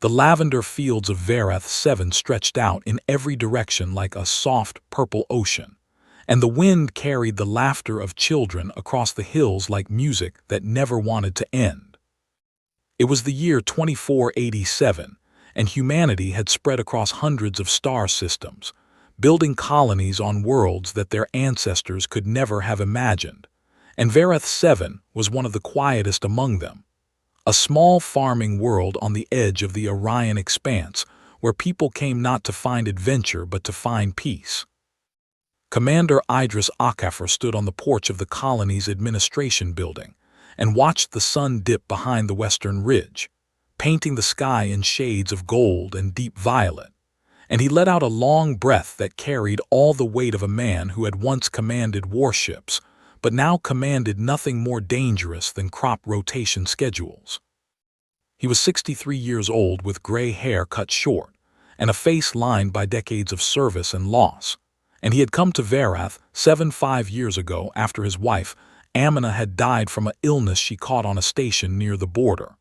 The lavender fields of Verath 7 stretched out in every direction like a soft purple ocean, and the wind carried the laughter of children across the hills like music that never wanted to end. It was the year 2487, and humanity had spread across hundreds of star systems, building colonies on worlds that their ancestors could never have imagined, and Verath 7 was one of the quietest among them. A small farming world on the edge of the Orion expanse where people came not to find adventure but to find peace. Commander Idris Akafar stood on the porch of the colony's administration building and watched the sun dip behind the western ridge, painting the sky in shades of gold and deep violet, and he let out a long breath that carried all the weight of a man who had once commanded warships, but now commanded nothing more dangerous than crop rotation schedules. He was 63 years old with gray hair cut short and a face lined by decades of service and loss, and he had come to Verath 5 years ago after his wife, Amina, had died from an illness she caught on a station near the border,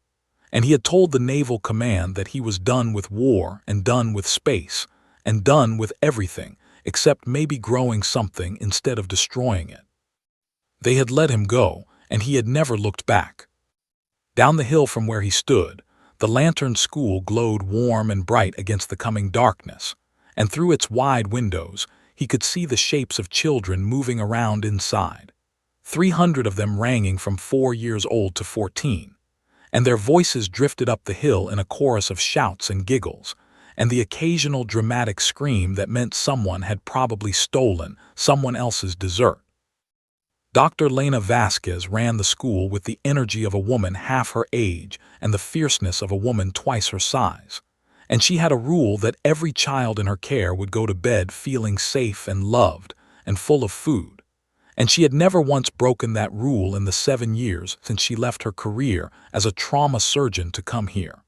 and he had told the naval command that he was done with war and done with space and done with everything except maybe growing something instead of destroying it. They had let him go, and he had never looked back. Down the hill from where he stood, the lantern school glowed warm and bright against the coming darkness, and through its wide windows he could see the shapes of children moving around inside, 300 of them ranging from 4 years old to 14, and their voices drifted up the hill in a chorus of shouts and giggles, and the occasional dramatic scream that meant someone had probably stolen someone else's dessert. Dr. Lena Vasquez ran the school with the energy of a woman half her age and the fierceness of a woman twice her size, and she had a rule that every child in her care would go to bed feeling safe and loved and full of food, and she had never once broken that rule in the 7 years since she left her career as a trauma surgeon to come here.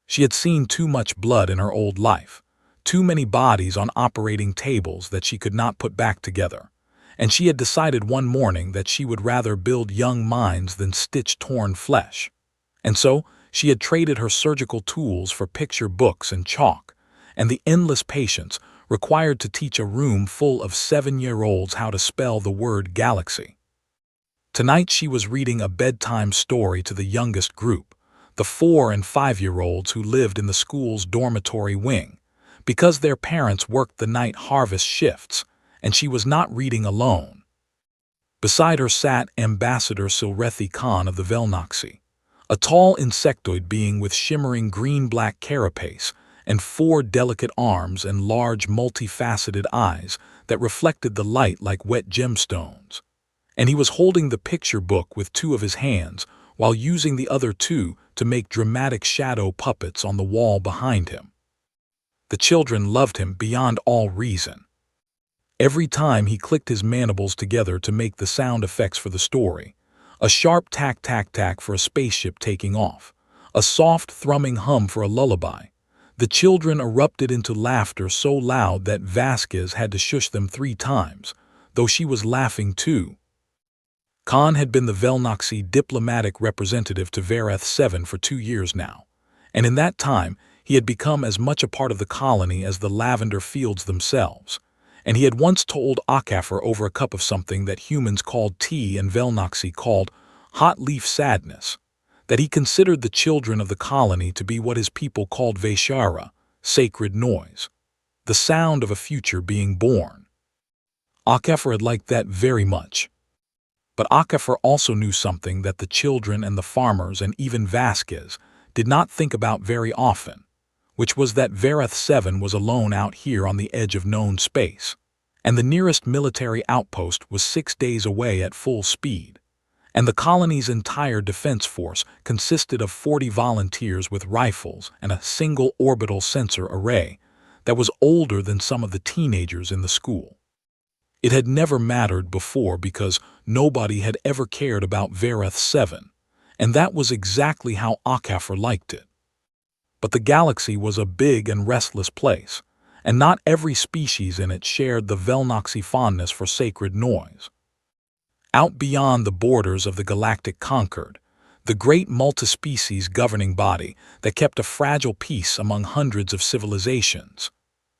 She had seen too much blood in her old life, too many bodies on operating tables that she could not put back together, and she had decided one morning that she would rather build young minds than stitch torn flesh. And so she had traded her surgical tools for picture books and chalk, and the endless patience required to teach a room full of 7-year-olds how to spell the word galaxy. Tonight she was reading a bedtime story to the youngest group, the 4- and 5-year-olds who lived in the school's dormitory wing, because their parents worked the night harvest shifts, and she was not reading alone. Beside her sat Ambassador Silrethi Khan of the Velnoxy, a tall insectoid being with shimmering green-black carapace and 4 delicate arms and large multifaceted eyes that reflected the light like wet gemstones. And he was holding the picture book with 2 of his hands while using the other 2 to make dramatic shadow puppets on the wall behind him. The children loved him beyond all reason. Every time he clicked his mandibles together to make the sound effects for the story, a sharp tack-tack-tack for a spaceship taking off, a soft thrumming hum for a lullaby, the children erupted into laughter so loud that Vasquez had to shush them 3 times, though she was laughing too. Khan had been the Velnoxy diplomatic representative to Verath 7 for 2 years now, and in that time he had become as much a part of the colony as the lavender fields themselves, and he had once told Akafar over a cup of something that humans called tea and Velnoxy called hot leaf sadness, that he considered the children of the colony to be what his people called Vaishara, sacred noise, the sound of a future being born. Akafar had liked that very much. But Akafar also knew something that the children and the farmers and even Vasquez did not think about very often, which was that Verath 7 was alone out here on the edge of known space, and the nearest military outpost was 6 days away at full speed, and the colony's entire defense force consisted of 40 volunteers with rifles and a single orbital sensor array that was older than some of the teenagers in the school. It had never mattered before because nobody had ever cared about Verath 7, and that was exactly how Akafar liked it. But the galaxy was a big and restless place, and not every species in it shared the Velnoxy fondness for sacred noise. Out beyond the borders of the Galactic Concord, the great multi-species governing body that kept a fragile peace among hundreds of civilizations.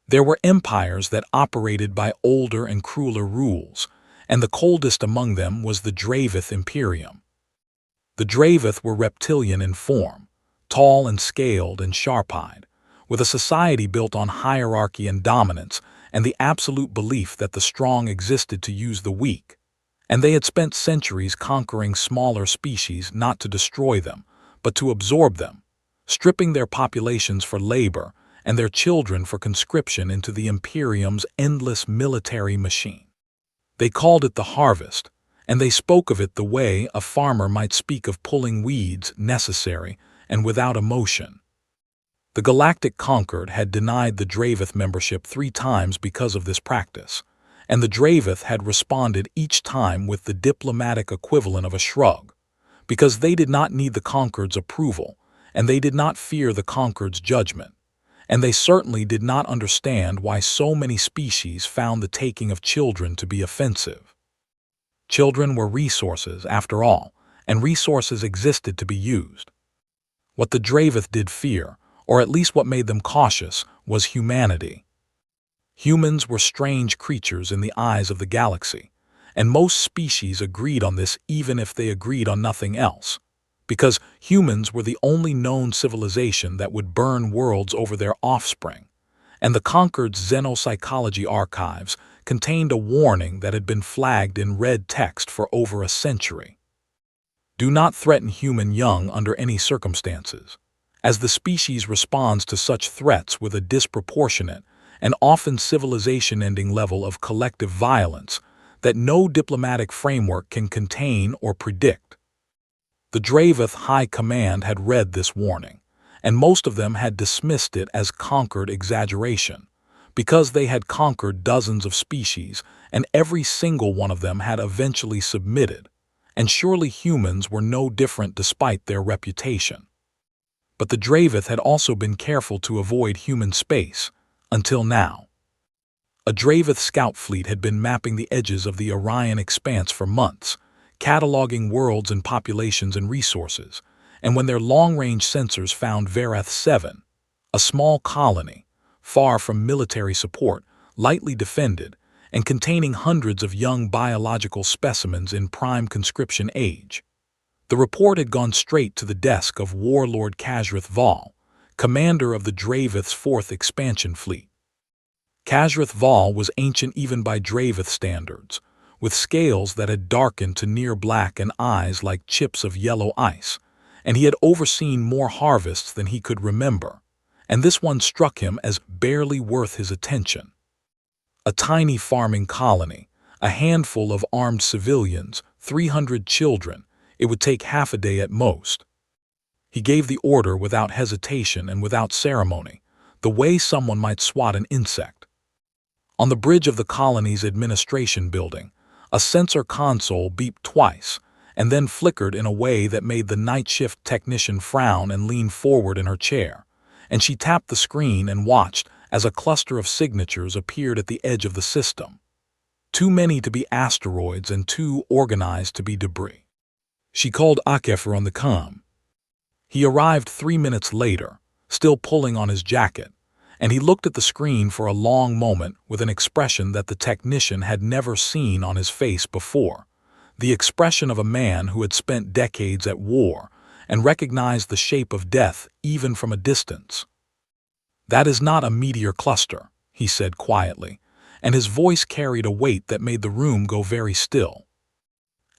There were empires that operated by older and crueler rules, and the coldest among them was the Draveth Imperium. The Draveth were reptilian in form, tall and scaled and sharp-eyed, with a society built on hierarchy and dominance and the absolute belief that the strong existed to use the weak. And they had spent centuries conquering smaller species not to destroy them, but to absorb them, stripping their populations for labor and their children for conscription into the Imperium's endless military machine. They called it the harvest, and they spoke of it the way a farmer might speak of pulling weeds necessary and without emotion. The Galactic Conquered had denied the Draveth membership 3 times because of this practice, and the Draveth had responded each time with the diplomatic equivalent of a shrug, because they did not need the Conquered's approval, and they did not fear the Conquered's judgment, and they certainly did not understand why so many species found the taking of children to be offensive. Children were resources, after all, and resources existed to be used. What the Draveth did fear, or at least what made them cautious, was humanity. Humans were strange creatures in the eyes of the galaxy, and most species agreed on this even if they agreed on nothing else, because humans were the only known civilization that would burn worlds over their offspring, and the Conquered's xenopsychology archives contained a warning that had been flagged in red text for over a century. Do not threaten human young under any circumstances, as the species responds to such threats with a disproportionate and often civilization-ending level of collective violence that no diplomatic framework can contain or predict. The Draveth High Command had read this warning, and most of them had dismissed it as Conquered exaggeration, because they had conquered dozens of species and every single one of them had eventually submitted, and surely humans were no different despite their reputation. But the Draveth had also been careful to avoid human space, until now. A Draveth scout fleet had been mapping the edges of the Orion expanse for months, cataloging worlds and populations and resources, and when their long-range sensors found Verath 7, a small colony, far from military support, lightly defended, and containing hundreds of young biological specimens in prime conscription age. The report had gone straight to the desk of Warlord Kasrith Val, commander of the Draveth's 4th expansion fleet. Kasrith Val was ancient even by Draveth standards, with scales that had darkened to near black and eyes like chips of yellow ice, and he had overseen more harvests than he could remember, and this one struck him as barely worth his attention. A tiny farming colony, a handful of armed civilians, 300 children, it would take half a day at most. He gave the order without hesitation and without ceremony, the way someone might swat an insect. On the bridge of the colony's administration building, a sensor console beeped twice and then flickered in a way that made the night shift technician frown and lean forward in her chair, and she tapped the screen and watched as a cluster of signatures appeared at the edge of the system. Too many to be asteroids and too organized to be debris. She called Akefer on the comm. He arrived 3 minutes later, still pulling on his jacket, and he looked at the screen for a long moment with an expression that the technician had never seen on his face before, the expression of a man who had spent decades at war and recognized the shape of death even from a distance. "That is not a meteor cluster," he said quietly, and his voice carried a weight that made the room go very still.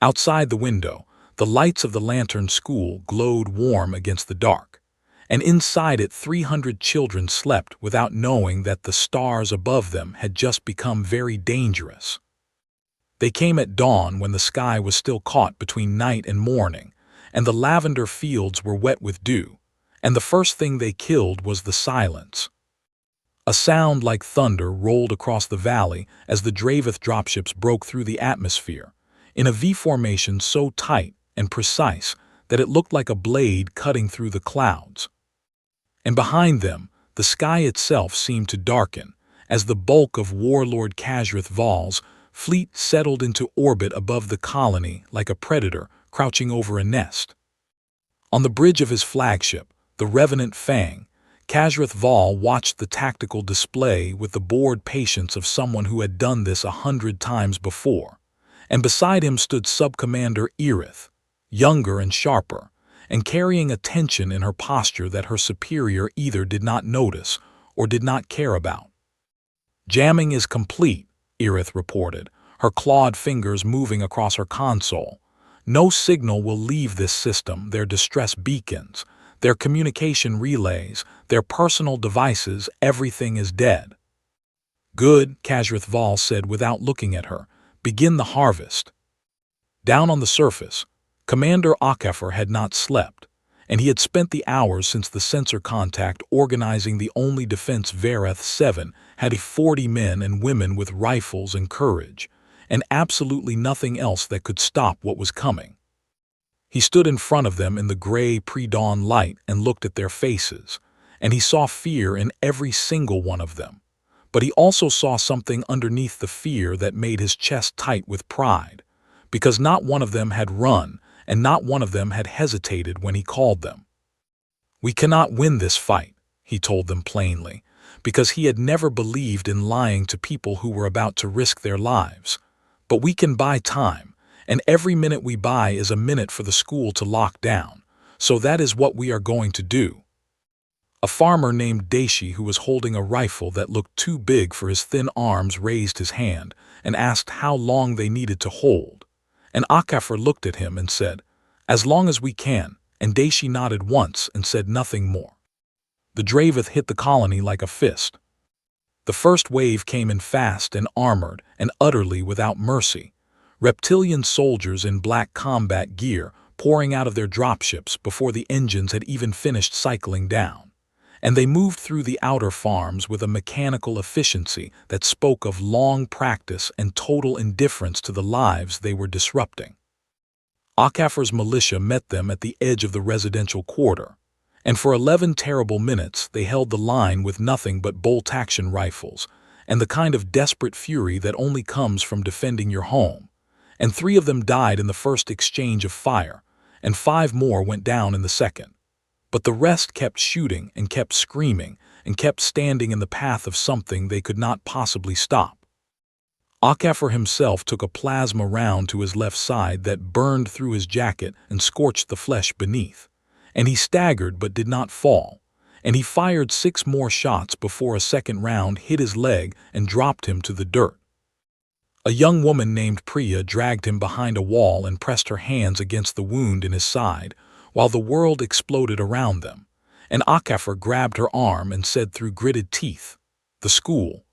Outside the window, the lights of the lantern school glowed warm against the dark, and inside it 300 children slept without knowing that the stars above them had just become very dangerous. They came at dawn when the sky was still caught between night and morning, and the lavender fields were wet with dew, and the first thing they killed was the silence. A sound like thunder rolled across the valley as the Draveth dropships broke through the atmosphere, in a V formation so tight and precise that it looked like a blade cutting through the clouds. And behind them, the sky itself seemed to darken, as the bulk of Warlord Kasrith Val's fleet settled into orbit above the colony like a predator crouching over a nest. On the bridge of his flagship, the Revenant Fang, Kasrath Val watched the tactical display with the bored patience of someone who had done this 100 times before, and beside him stood Sub-Commander Erith, younger and sharper, and carrying a tension in her posture that her superior either did not notice or did not care about. "Jamming is complete," Erith reported, her clawed fingers moving across her console. "No signal will leave this system, their distress beacons, their communication relays, their personal devices, everything is dead." "Good," Kasrath Val said without looking at her. "Begin the harvest." Down on the surface, Commander HFY had not slept, and he had spent the hours since the sensor contact organizing the only defense Verath 7 had 40 men and women with rifles and courage, and absolutely nothing else that could stop what was coming. He stood in front of them in the gray pre-dawn light and looked at their faces, and he saw fear in every single one of them. But he also saw something underneath the fear that made his chest tight with pride, because not one of them had run, and not one of them had hesitated when he called them. "We cannot win this fight," he told them plainly, because he had never believed in lying to people who were about to risk their lives. "But we can buy time, and every minute we buy is a minute for the school to lock down, so that is what we are going to do." A farmer named Daishi, who was holding a rifle that looked too big for his thin arms, raised his hand and asked how long they needed to hold. And HFY looked at him and said, "As long as we can," and Daishi nodded once and said nothing more. The Draveth hit the colony like a fist. The first wave came in fast and armored and utterly without mercy. Reptilian soldiers in black combat gear pouring out of their dropships before the engines had even finished cycling down. And they moved through the outer farms with a mechanical efficiency that spoke of long practice and total indifference to the lives they were disrupting. HFY's militia met them at the edge of the residential quarter, and for 11 terrible minutes they held the line with nothing but bolt-action rifles and the kind of desperate fury that only comes from defending your home. And 3 of them died in the first exchange of fire, and 5 more went down in the second. But the rest kept shooting and kept screaming and kept standing in the path of something they could not possibly stop. HFY himself took a plasma round to his left side that burned through his jacket and scorched the flesh beneath, and he staggered but did not fall, and he fired 6 more shots before a second round hit his leg and dropped him to the dirt. A young woman named Priya dragged him behind a wall and pressed her hands against the wound in his side, while the world exploded around them, and HFY grabbed her arm and said through gritted teeth, "The school.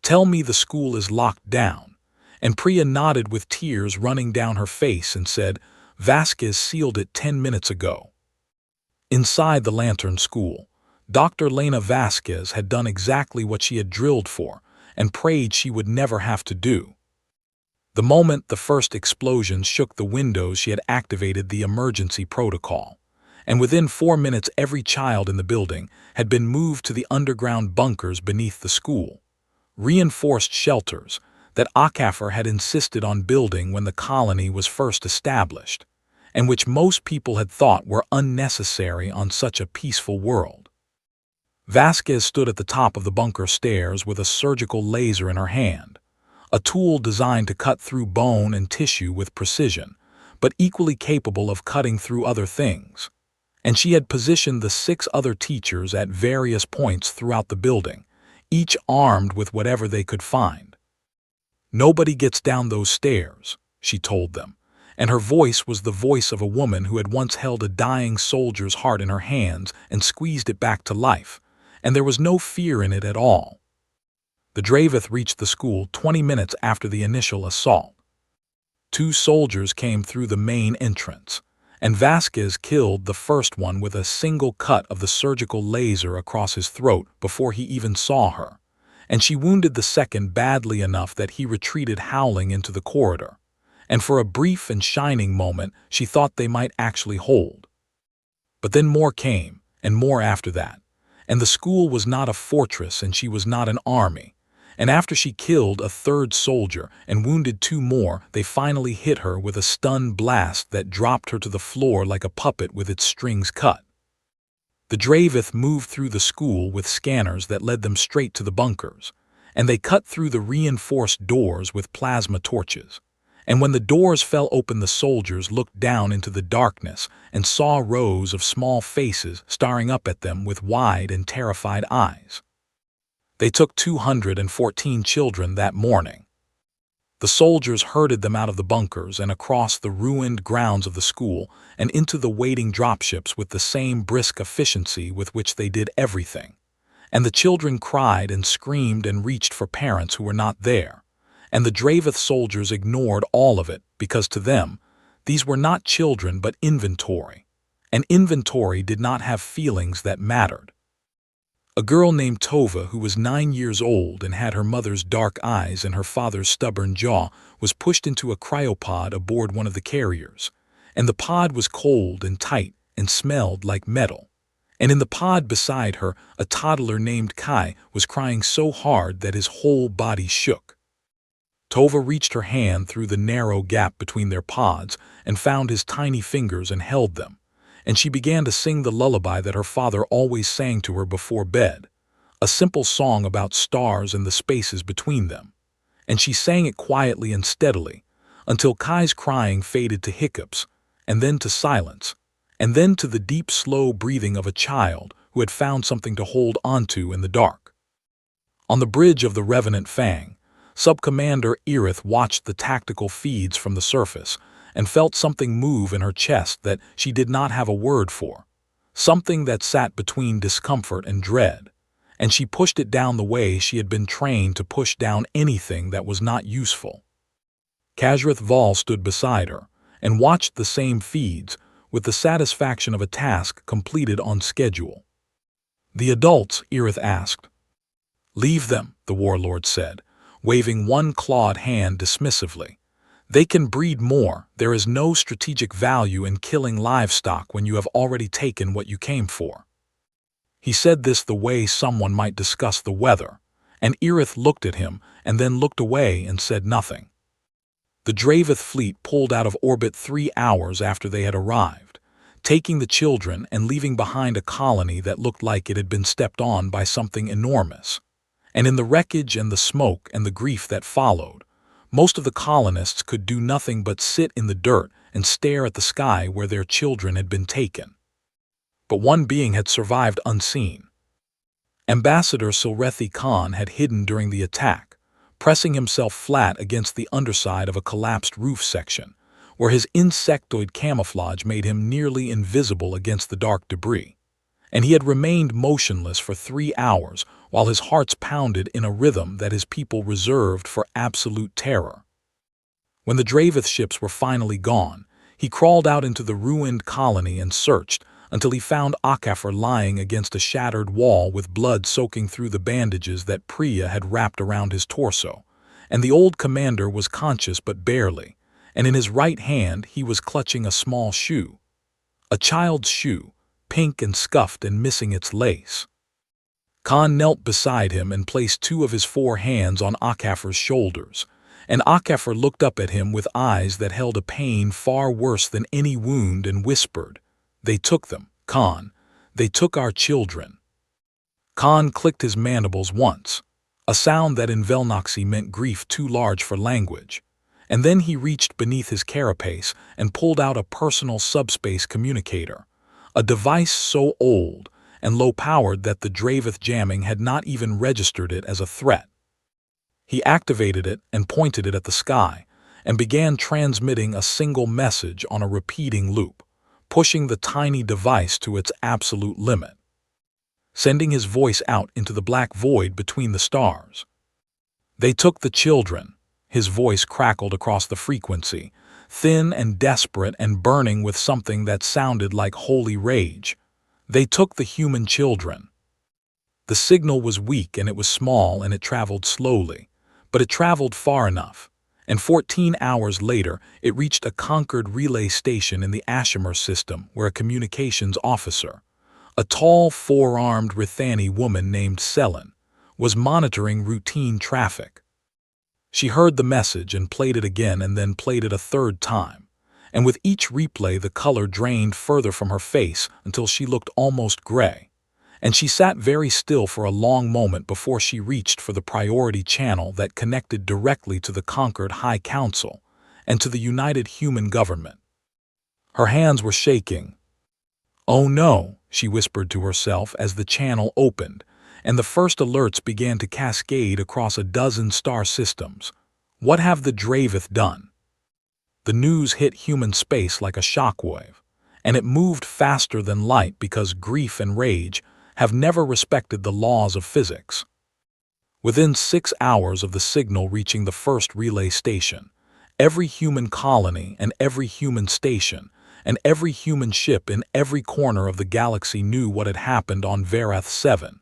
Tell me the school is locked down." And Priya nodded with tears running down her face and said, "Vasquez sealed it 10 minutes ago." Inside the Lantern School, Dr. Lena Vasquez had done exactly what she had drilled for and prayed she would never have to do. The moment the first explosion shook the windows, she had activated the emergency protocol, and within 4 minutes every child in the building had been moved to the underground bunkers beneath the school, reinforced shelters that HFY had insisted on building when the colony was first established, and which most people had thought were unnecessary on such a peaceful world. Vasquez stood at the top of the bunker stairs with a surgical laser in her hand, a tool designed to cut through bone and tissue with precision, but equally capable of cutting through other things. And she had positioned the 6 other teachers at various points throughout the building, each armed with whatever they could find. "Nobody gets down those stairs," she told them, and her voice was the voice of a woman who had once held a dying soldier's heart in her hands and squeezed it back to life, and there was no fear in it at all. The Draveth reached the school 20 minutes after the initial assault. 2 soldiers came through the main entrance, and Vasquez killed the first one with a single cut of the surgical laser across his throat before he even saw her, and she wounded the second badly enough that he retreated howling into the corridor, and for a brief and shining moment she thought they might actually hold. But then more came, and more after that, and the school was not a fortress and she was not an army, and after she killed a third soldier and wounded two more, they finally hit her with a stun blast that dropped her to the floor like a puppet with its strings cut. The Draveth moved through the school with scanners that led them straight to the bunkers, and they cut through the reinforced doors with plasma torches. And when the doors fell open, the soldiers looked down into the darkness and saw rows of small faces staring up at them with wide and terrified eyes. They took 214 children that morning. The soldiers herded them out of the bunkers and across the ruined grounds of the school and into the waiting dropships with the same brisk efficiency with which they did everything. And the children cried and screamed and reached for parents who were not there. And the Draveth soldiers ignored all of it because to them, these were not children but inventory. And inventory did not have feelings that mattered. A girl named Tova, who was 9 years old and had her mother's dark eyes and her father's stubborn jaw, was pushed into a cryopod aboard one of the carriers. And the pod was cold and tight and smelled like metal. And in the pod beside her, a toddler named Kai was crying so hard that his whole body shook. Tova reached her hand through the narrow gap between their pods and found his tiny fingers and held them. And she began to sing the lullaby that her father always sang to her before bed, a simple song about stars and the spaces between them. And she sang it quietly and steadily, until Kai's crying faded to hiccups, and then to silence, and then to the deep, slow breathing of a child who had found something to hold onto in the dark. On the bridge of the Revenant Fang, Sub-Commander Verath watched the tactical feeds from the surface, and felt something move in her chest that she did not have a word for, something that sat between discomfort and dread, and she pushed it down the way she had been trained to push down anything that was not useful. Kazrith Val stood beside her and watched the same feeds with the satisfaction of a task completed on schedule. "The adults?" Verath asked. "Leave them," the warlord said, waving one clawed hand dismissively. "They can breed more. There is no strategic value in killing livestock when you have already taken what you came for." He said this the way someone might discuss the weather, and Verath looked at him and then looked away and said nothing. The Draveth fleet pulled out of orbit 3 hours after they had arrived, taking the children and leaving behind a colony that looked like it had been stepped on by something enormous. And in the wreckage and the smoke and the grief that followed, most of the colonists could do nothing but sit in the dirt and stare at the sky where their children had been taken. But one being had survived unseen. Ambassador Silrethi Khan had hidden during the attack, pressing himself flat against the underside of a collapsed roof section, where his insectoid camouflage made him nearly invisible against the dark debris. And he had remained motionless for 3 hours while his hearts pounded in a rhythm that his people reserved for absolute terror. When the Draveth ships were finally gone, he crawled out into the ruined colony and searched until he found Akafar lying against a shattered wall with blood soaking through the bandages that Priya had wrapped around his torso, and the old commander was conscious but barely, and in his right hand he was clutching a small shoe. A child's shoe, pink and scuffed and missing its lace. Khan knelt beside him and placed 2 of his 4 hands on Akafar's shoulders, and Akafar looked up at him with eyes that held a pain far worse than any wound and whispered, "They took them, Khan. They took our children." Khan clicked his mandibles once, a sound that in Velnoxy meant grief too large for language, and then he reached beneath his carapace and pulled out a personal subspace communicator, a device so old and low-powered that the Draveth jamming had not even registered it as a threat. He activated it and pointed it at the sky, and began transmitting a single message on a repeating loop, pushing the tiny device to its absolute limit, sending his voice out into the black void between the stars. "They took the children," his voice crackled across the frequency, thin and desperate and burning with something that sounded like holy rage. "They took the human children." The signal was weak and it was small and it traveled slowly, but it traveled far enough, and 14 hours later it reached a conquered relay station in the Ashimer system where a communications officer, a tall, 4-armed Rithani woman named Selen, was monitoring routine traffic. She heard the message and played it again and then played it a third time, and with each replay the color drained further from her face until she looked almost gray, and she sat very still for a long moment before she reached for the priority channel that connected directly to the conquered High Council and to the United Human Government. Her hands were shaking. "Oh no," she whispered to herself as the channel opened, and the first alerts began to cascade across a dozen star systems. What have the Draveth done? The news hit human space like a shockwave, and it moved faster than light because grief and rage have never respected the laws of physics. Within 6 hours of the signal reaching the first relay station, every human colony and every human station and every human ship in every corner of the galaxy knew what had happened on Verath 7.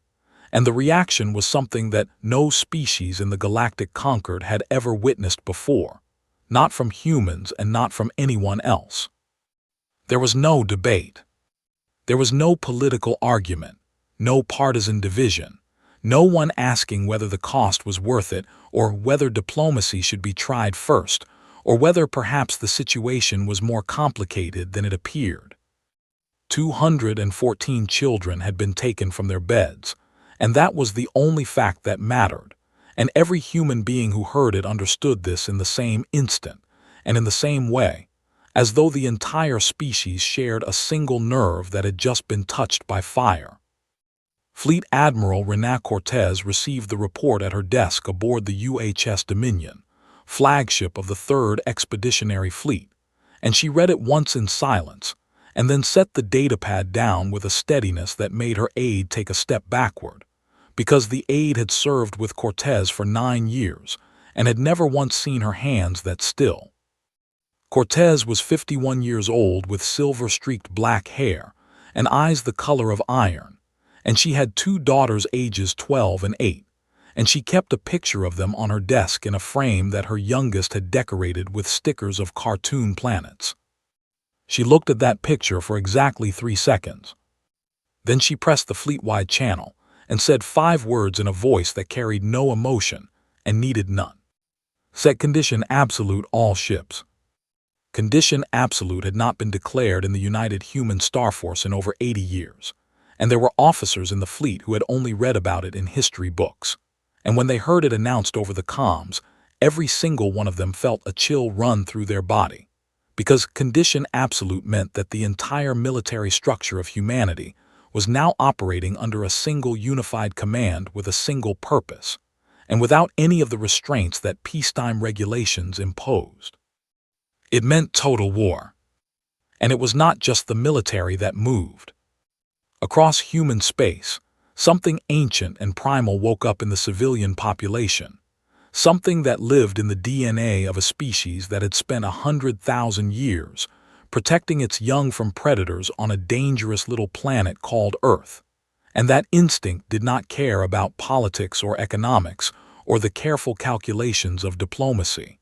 And the reaction was something that no species in the galactic conquered had ever witnessed before, not from humans and not from anyone else. There was no debate. There was no political argument, no partisan division, no one asking whether the cost was worth it or whether diplomacy should be tried first, or whether perhaps the situation was more complicated than it appeared. 214 children had been taken from their beds, and that was the only fact that mattered, and every human being who heard it understood this in the same instant, and in the same way, as though the entire species shared a single nerve that had just been touched by fire. Fleet Admiral Renée Cortez received the report at her desk aboard the UHS Dominion, flagship of the 3rd Expeditionary Fleet, and she read it once in silence, and then set the datapad down with a steadiness that made her aide take a step backward, because the aide had served with Cortez for 9 years and had never once seen her hands that still. Cortez was 51 years old with silver-streaked black hair and eyes the color of iron, and she had 2 daughters ages 12 and 8, and she kept a picture of them on her desk in a frame that her youngest had decorated with stickers of cartoon planets. She looked at that picture for exactly 3 seconds. Then she pressed the fleet-wide channel and said 5 words in a voice that carried no emotion and needed none. Set condition absolute all ships. Condition absolute had not been declared in the United Human Star Force in over 80 years, and there were officers in the fleet who had only read about it in history books. And when they heard it announced over the comms, every single one of them felt a chill run through their body, because condition absolute meant that the entire military structure of humanity was now operating under a single unified command with a single purpose, and without any of the restraints that peacetime regulations imposed. It meant total war. And it was not just the military that moved. Across human space, something ancient and primal woke up in the civilian population, something that lived in the DNA of a species that had spent 100,000 years protecting its young from predators on a dangerous little planet called Earth, and that instinct did not care about politics or economics or the careful calculations of diplomacy.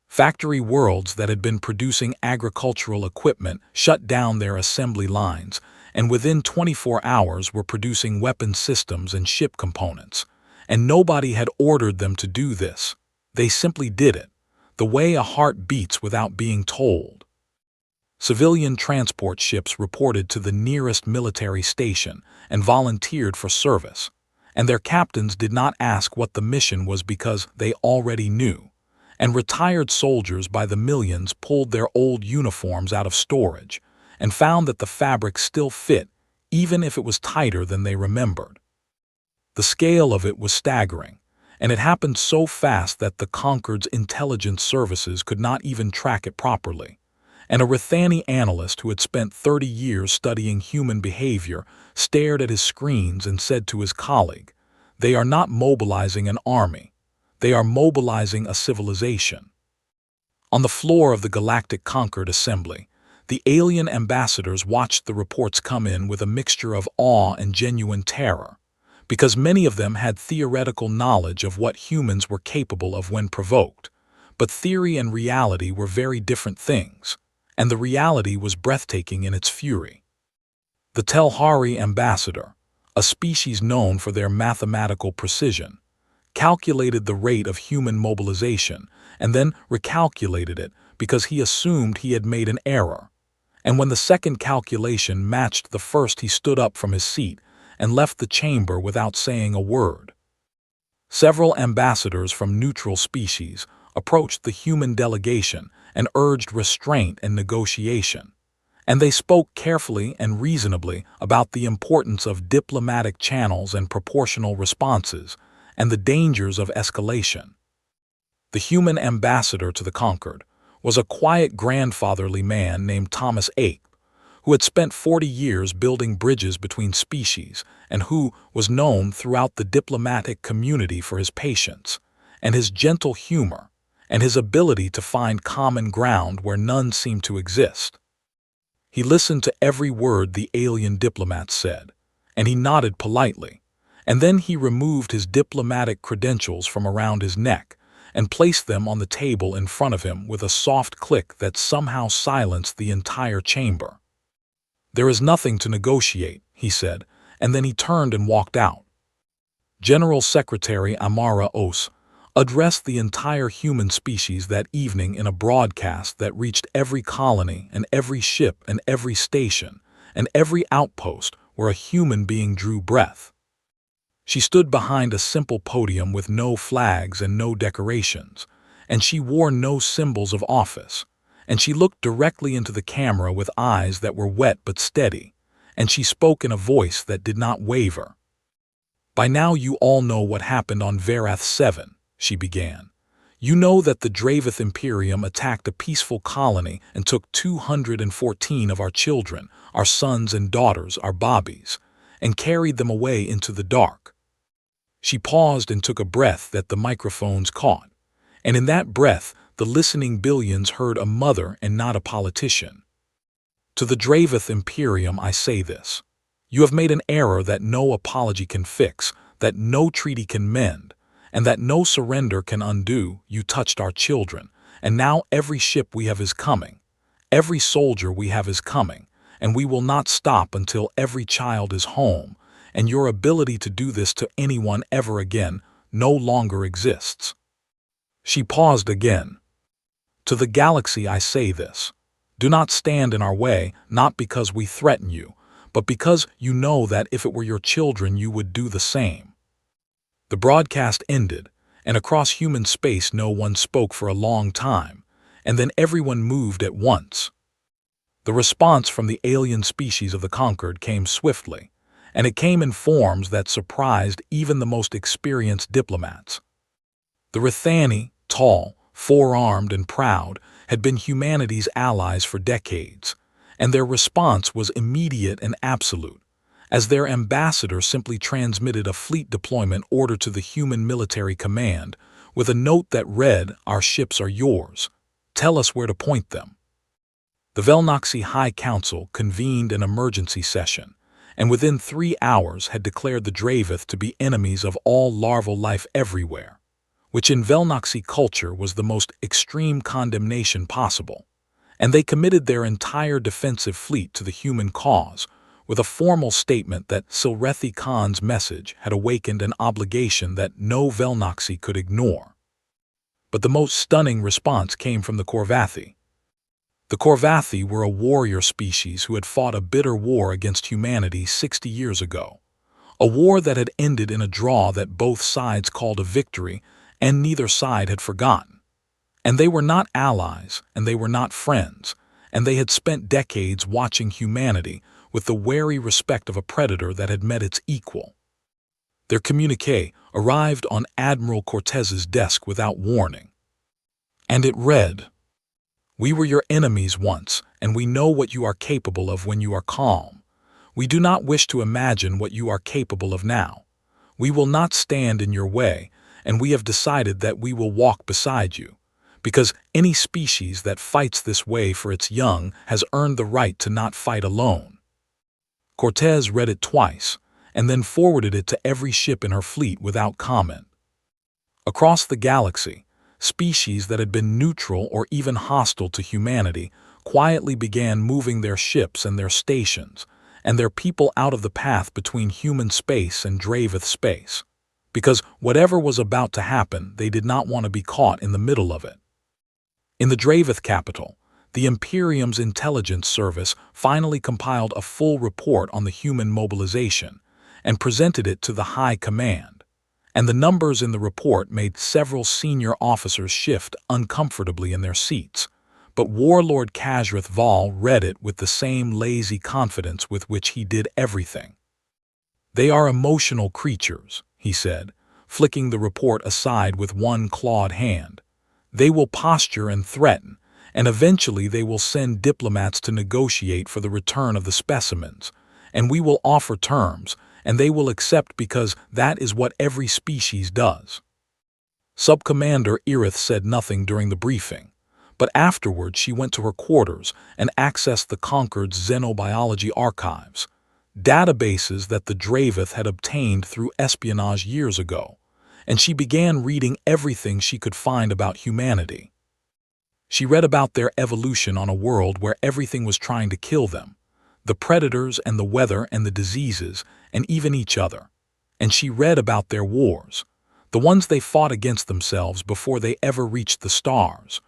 Factory worlds that had been producing agricultural equipment shut down their assembly lines, and within 24 hours were producing weapon systems and ship components, and nobody had ordered them to do this. They simply did it, the way a heart beats without being told. Civilian transport ships reported to the nearest military station and volunteered for service, and their captains did not ask what the mission was because they already knew, and retired soldiers by the millions pulled their old uniforms out of storage and found that the fabric still fit, even if it was tighter than they remembered. The scale of it was staggering, and it happened so fast that the Concord's intelligence services could not even track it properly, and a Rithani analyst who had spent 30 years studying human behavior stared at his screens and said to his colleague, "They are not mobilizing an army. They are mobilizing a civilization." On the floor of the Galactic Concord Assembly, the alien ambassadors watched the reports come in with a mixture of awe and genuine terror, because many of them had theoretical knowledge of what humans were capable of when provoked, but theory and reality were very different things, and the reality was breathtaking in its fury. The Telhari ambassador, a species known for their mathematical precision, calculated the rate of human mobilization, and then recalculated it because he assumed he had made an error. And when the second calculation matched the first, he stood up from his seat and left the chamber without saying a word. Several ambassadors from neutral species approached the human delegation and urged restraint and negotiation. And they spoke carefully and reasonably about the importance of diplomatic channels and proportional responses, and the dangers of escalation. The human ambassador to the conquered was a quiet grandfatherly man named Thomas Ape, who had spent 40 years building bridges between species and who was known throughout the diplomatic community for his patience and his gentle humor and his ability to find common ground where none seemed to exist. He listened to every word the alien diplomats said, and he nodded politely, and then he removed his diplomatic credentials from around his neck and placed them on the table in front of him with a soft click that somehow silenced the entire chamber. "There is nothing to negotiate," he said, and then he turned and walked out. General Secretary Amara Os addressed the entire human species that evening in a broadcast that reached every colony and every ship and every station and every outpost where a human being drew breath. She stood behind a simple podium with no flags and no decorations, and she wore no symbols of office, and she looked directly into the camera with eyes that were wet but steady, and she spoke in a voice that did not waver. "By now you all know what happened on Verath 7, she began. "You know that the Draveth Imperium attacked a peaceful colony and took 214 of our children, our sons and daughters, our bobbies, and carried them away into the dark." She paused and took a breath that the microphones caught, and in that breath the listening billions heard a mother and not a politician. "To the Draveth Imperium I say this. You have made an error that no apology can fix, that no treaty can mend, and that no surrender can undo. You touched our children, and now every ship we have is coming. Every soldier we have is coming, and we will not stop until every child is home, and your ability to do this to anyone ever again no longer exists." She paused again. "To the galaxy I say this. Do not stand in our way, not because we threaten you, but because you know that if it were your children you would do the same." The broadcast ended, and across human space no one spoke for a long time, and then everyone moved at once. The response from the alien species of the conquered came swiftly, and it came in forms that surprised even the most experienced diplomats. The Rithani, tall, four-armed, and proud, had been humanity's allies for decades, and their response was immediate and absolute, as their ambassador simply transmitted a fleet deployment order to the human military command with a note that read, "Our ships are yours. Tell us where to point them." The Velnoxy High Council convened an emergency session, and within 3 hours had declared the Draveth to be enemies of all larval life everywhere, which in Velnoxy culture was the most extreme condemnation possible, and they committed their entire defensive fleet to the human cause, with a formal statement that Silrethi Khan's message had awakened an obligation that no Velnoxy could ignore. But the most stunning response came from the Korvathi. The Korvathi were a warrior species who had fought a bitter war against humanity 60 years ago, a war that had ended in a draw that both sides called a victory and neither side had forgotten. And they were not allies, and they were not friends, and they had spent decades watching humanity with the wary respect of a predator that had met its equal. Their communiqué arrived on Admiral Cortez's desk without warning, and it read, "We were your enemies once, and we know what you are capable of when you are calm. We do not wish to imagine what you are capable of now. We will not stand in your way, and we have decided that we will walk beside you, because any species that fights this way for its young has earned the right to not fight alone." Cortez read it twice, and then forwarded it to every ship in her fleet without comment. Across the galaxy, species that had been neutral or even hostile to humanity quietly began moving their ships and their stations, and their people out of the path between human space and Draveth space. Because whatever was about to happen, they did not want to be caught in the middle of it. In the Draveth capital, the Imperium's intelligence service finally compiled a full report on the human mobilization and presented it to the High Command, and the numbers in the report made several senior officers shift uncomfortably in their seats. But Warlord Kasrith Val read it with the same lazy confidence with which he did everything. "They are emotional creatures," he said, flicking the report aside with one clawed hand. "They will posture and threaten, and eventually they will send diplomats to negotiate for the return of the specimens, and we will offer terms, and they will accept because that is what every species does." Subcommander Irith said nothing during the briefing, but afterward she went to her quarters and accessed the Concord's xenobiology archives, databases that the Draveth had obtained through espionage years ago, and she began reading everything she could find about humanity. She read about their evolution on a world where everything was trying to kill them, the predators and the weather and the diseases, and even each other. And she read about their wars, the ones they fought against themselves before they ever reached the stars,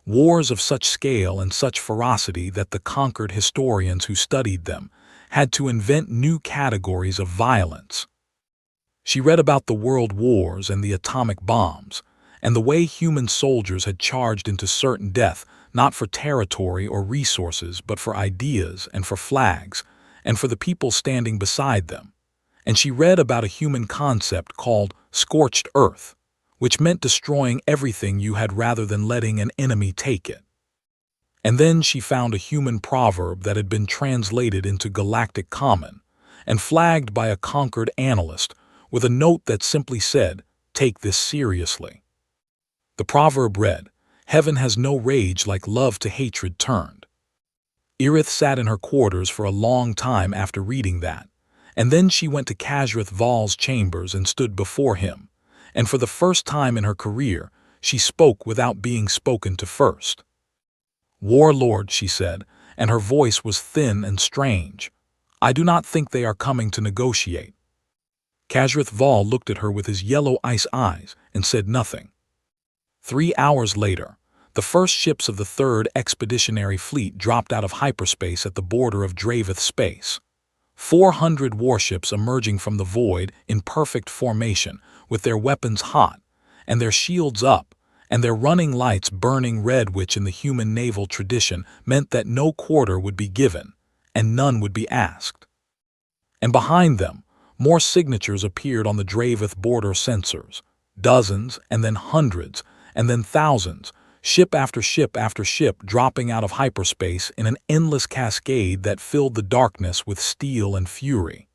wars of such scale and such ferocity that the Concord historians who studied them had to invent new categories of violence. She read about the world wars and the atomic bombs, and the way human soldiers had charged into certain death, not for territory or resources, but for ideas and for flags, and for the people standing beside them. And she read about a human concept called scorched earth, which meant destroying everything you had rather than letting an enemy take it. And then she found a human proverb that had been translated into Galactic Common and flagged by a Concord analyst with a note that simply said, "Take this seriously." The proverb read, "Heaven has no rage like love to hatred turned." Irith sat in her quarters for a long time after reading that, and then she went to Kasrith Val's chambers and stood before him, and for the first time in her career, she spoke without being spoken to first. "Warlord," she said, and her voice was thin and strange, "I do not think they are coming to negotiate." Kasrith Val looked at her with his yellow ice eyes and said nothing. 3 hours later, the first ships of the 3rd Expeditionary Fleet dropped out of hyperspace at the border of Draveth space. 400 warships emerging from the void in perfect formation, with their weapons hot, and their shields up, and their running lights burning red, which in the human naval tradition meant that no quarter would be given, and none would be asked. And behind them, more signatures appeared on the Draveth border sensors, dozens, and then hundreds, and then thousands, ship after ship after ship dropping out of hyperspace in an endless cascade that filled the darkness with steel and fury.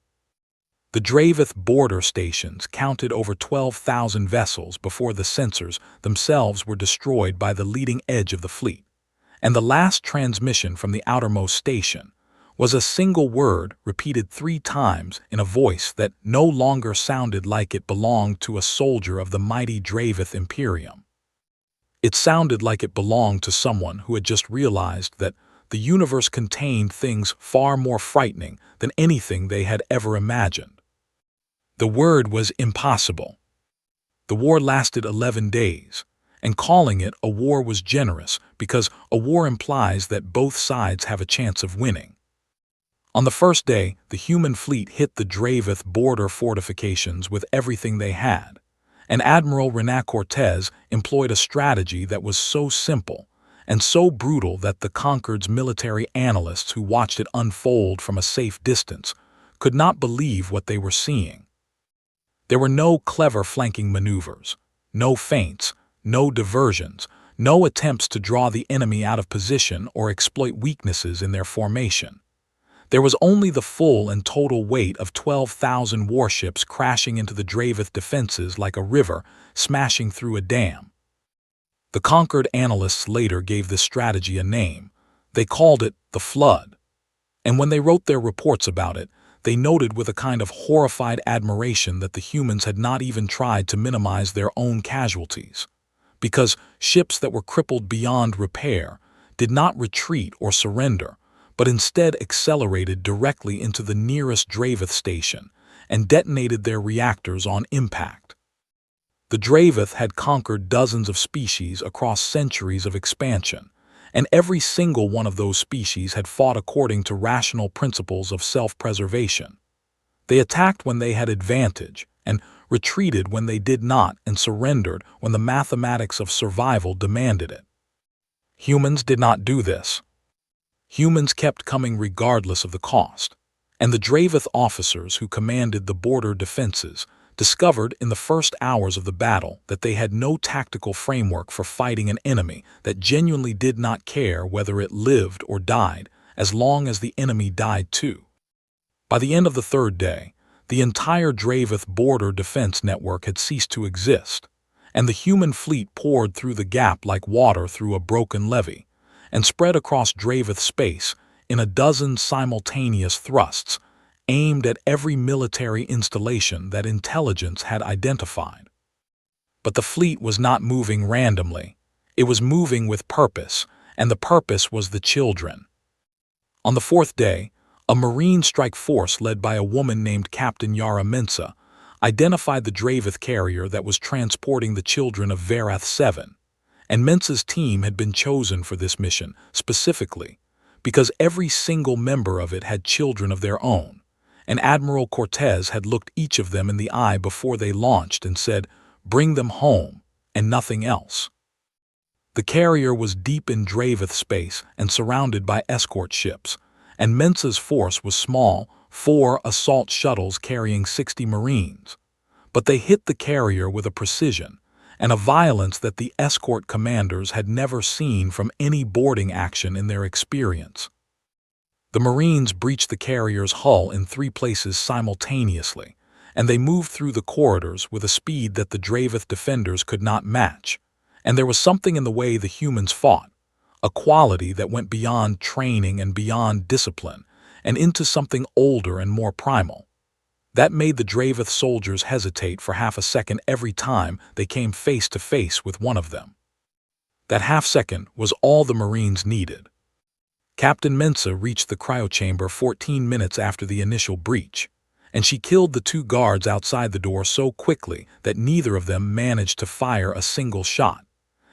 The Draveth border stations counted over 12,000 vessels before the sensors themselves were destroyed by the leading edge of the fleet, and the last transmission from the outermost station was a single word repeated 3 times in a voice that no longer sounded like it belonged to a soldier of the mighty Draveth Imperium. It sounded like it belonged to someone who had just realized that the universe contained things far more frightening than anything they had ever imagined. The word was impossible. The war lasted 11 days, and calling it a war was generous because a war implies that both sides have a chance of winning. On the first day, the human fleet hit the Draveth border fortifications with everything they had, and Admiral René Cortez employed a strategy that was so simple and so brutal that the Concord's military analysts who watched it unfold from a safe distance could not believe what they were seeing. There were no clever flanking maneuvers, no feints, no diversions, no attempts to draw the enemy out of position or exploit weaknesses in their formation. There was only the full and total weight of 12,000 warships crashing into the Draveth defenses like a river smashing through a dam. The Concord analysts later gave this strategy a name. They called it the Flood. And when they wrote their reports about it, they noted with a kind of horrified admiration that the humans had not even tried to minimize their own casualties, because ships that were crippled beyond repair did not retreat or surrender, but instead accelerated directly into the nearest Draveth station and detonated their reactors on impact. The Draveth had conquered dozens of species across centuries of expansion, and every single one of those species had fought according to rational principles of self-preservation. They attacked when they had advantage, and retreated when they did not, and surrendered when the mathematics of survival demanded it. Humans did not do this. Humans kept coming regardless of the cost, and the Draveth officers who commanded the border defenses discovered in the first hours of the battle that they had no tactical framework for fighting an enemy that genuinely did not care whether it lived or died, as long as the enemy died too. By the end of the third day, the entire Draveth border defense network had ceased to exist, and the human fleet poured through the gap like water through a broken levee, and spread across Draveth space in a dozen simultaneous thrusts, aimed at every military installation that intelligence had identified. But the fleet was not moving randomly. It was moving with purpose, and the purpose was the children. On the fourth day, a Marine strike force led by a woman named Captain Yara Mensa identified the Draveth carrier that was transporting the children of Verath 7, and Mensa's team had been chosen for this mission specifically because every single member of it had children of their own, and Admiral Cortez had looked each of them in the eye before they launched and said, "Bring them home," and nothing else. The carrier was deep in Draveth space and surrounded by escort ships, and Mensa's force was small, 4 assault shuttles carrying 60 Marines. But they hit the carrier with a precision and a violence that the escort commanders had never seen from any boarding action in their experience. The Marines breached the carrier's hull in 3 places simultaneously, and they moved through the corridors with a speed that the Draveth defenders could not match. And there was something in the way the humans fought, a quality that went beyond training and beyond discipline, and into something older and more primal. That made the Draveth soldiers hesitate for half a second every time they came face to face with one of them. That half second was all the Marines needed. Captain Mensa reached the cryochamber 14 minutes after the initial breach, and she killed the 2 guards outside the door so quickly that neither of them managed to fire a single shot.